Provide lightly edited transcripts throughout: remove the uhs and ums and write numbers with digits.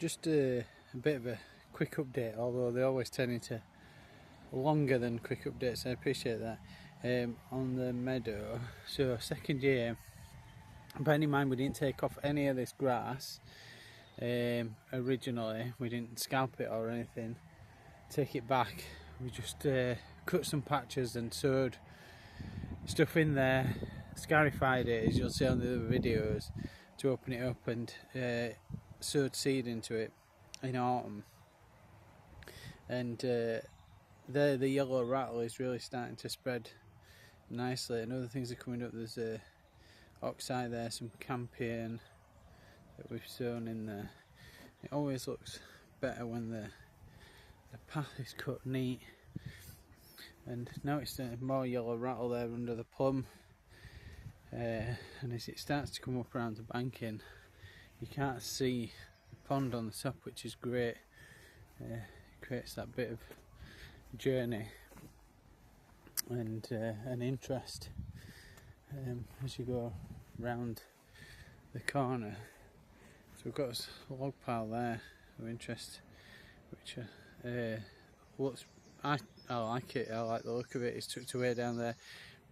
Just a bit of a quick update, although they always turn into longer than quick updates. I appreciate that. On the meadow, so second year, bearing in mind we didn't take off any of this grass originally. We didn't scalp it or anything, take it back. We just cut some patches and sowed stuff in there, scarified it as you'll see on the other videos, to open it up, and sowed seed into it in autumn. And the yellow rattle is really starting to spread nicely, and other things are coming up. There's a oxeye there, some campion that we've sown in there. It always looks better when the path is cut neat. And now it's more yellow rattle there under the plum, and as it starts to come up around the banking, you can't see the pond on the top, which is great. It creates that bit of journey and an interest as you go round the corner. So we've got a log pile there of interest, which looks, I like it. I like the look of it. It's tucked away down there,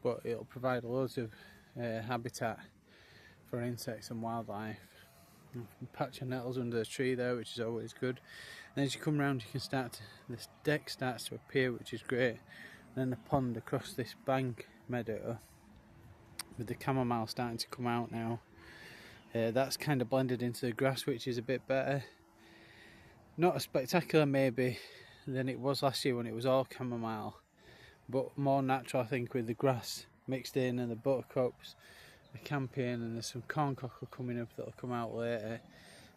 but it'll provide loads of habitat for insects and wildlife. A patch of nettles under the tree there, which is always good. And as you come round, you can this deck starts to appear, which is great. And then the pond across this bank meadow, with the chamomile starting to come out now. That's kind of blended into the grass, which is a bit better. Not as spectacular maybe than it was last year when it was all chamomile, but more natural, I think, with the grass mixed in and the buttercups, the campion, and there's some corncockle coming up that'll come out later.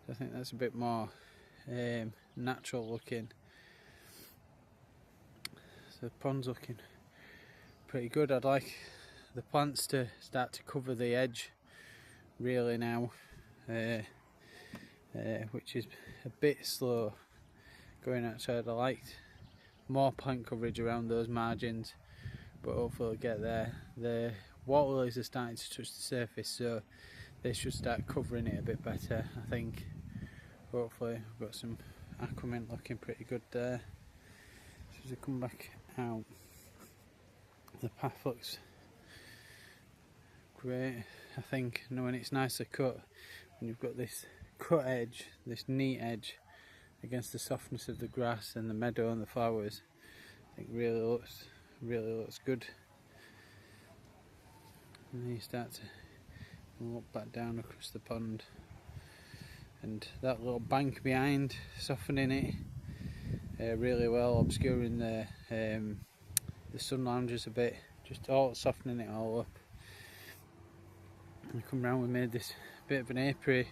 So I think that's a bit more natural looking. So the pond's looking pretty good. I'd like the plants to start to cover the edge really now, which is a bit slow going outside. I liked more plant coverage around those margins, but hopefully we'll get there. The water lilies are starting to touch the surface, so they should start covering it a bit better, I think. Hopefully we've got some aquamint looking pretty good there. So as I come back out, the path looks great, I think. When it's nicely cut, when you've got this cut edge, this neat edge against the softness of the grass and the meadow and the flowers, I think really looks good. And then you start to walk back down across the pond, and that little bank behind, softening it really well, obscuring the sun lounges a bit, just all softening it all up. And we come round, we made this bit of an apiary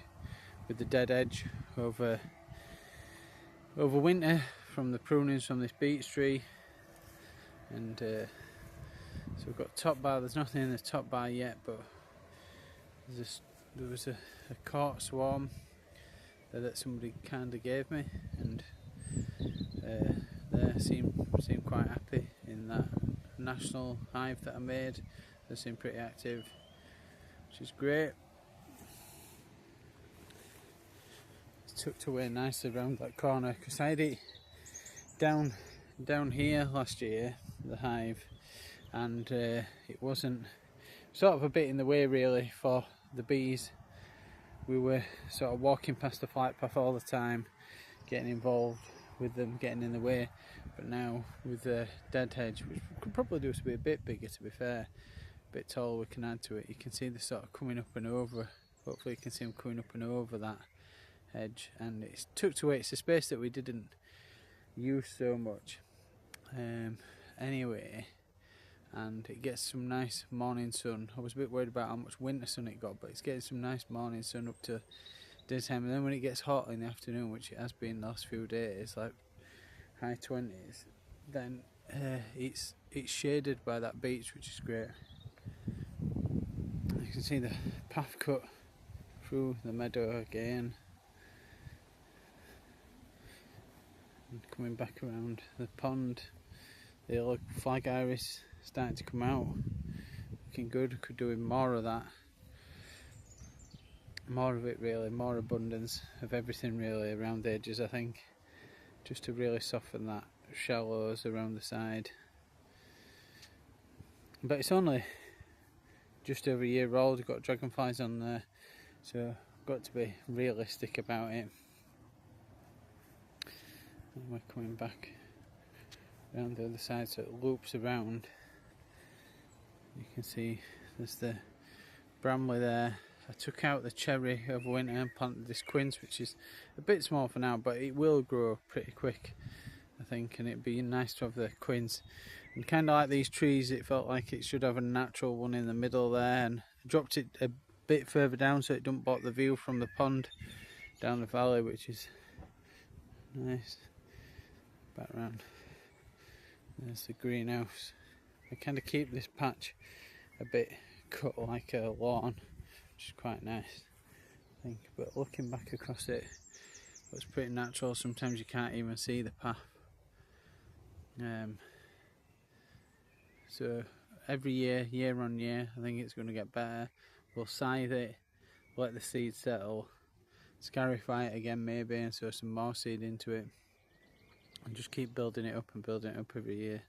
with the dead edge over winter from the prunings from this beech tree. And so we've got top bar. There's nothing in the top bar yet, but there was a court swarm that somebody kind of gave me, and they seem quite happy in that national hive that I made. They seem pretty active, which is great. It's tucked away nicely around that corner, because I had it down here last year, the hive, and it wasn't, sort of a bit in the way really for the bees. We were sort of walking past the flight path all the time, getting involved with them, getting in the way. But now with the dead hedge, which we could probably do to be a bit bigger, to be fair, a bit taller, we can add to it. You can see the sort of coming up and over, hopefully you can see them coming up and over that hedge, and it's tucked away. It's a space that we didn't use so much anyway, and it gets some nice morning sun. I was a bit worried about how much winter sun it got, but it's getting some nice morning sun up to daytime, and then when it gets hot in the afternoon, which it has been the last few days, like high 20s, then it's shaded by that beech, which is great. You can see the path cut through the meadow again, and coming back around the pond. The yellow flag iris starting to come out, looking good. Could do with more of that. more of it really, more abundance of everything really around the edges, I think, just to really soften that shallows around the side. But it's only just over a year old. We've got dragonflies on there, so I've got to be realistic about it. And we're coming back around the other side, so it loops around. You can see there's the bramley there. I took out the cherry over winter and planted this quince, which is a bit small for now, but it will grow pretty quick, I think, and it'd be nice to have the quince. And kind of like these trees, it felt like it should have a natural one in the middle there, and I dropped it a bit further down so it don't block the view from the pond down the valley, which is nice. Back round, there's the greenhouse. I kind of keep this patch a bit cut like a lawn, which is quite nice, I think. But looking back across it, looks pretty natural. Sometimes you can't even see the path. So every year, year on year, I think it's going to get better. We'll scythe it, let the seed settle, scarify it again maybe, and sow some more seed into it, and just keep building it up and building it up every year.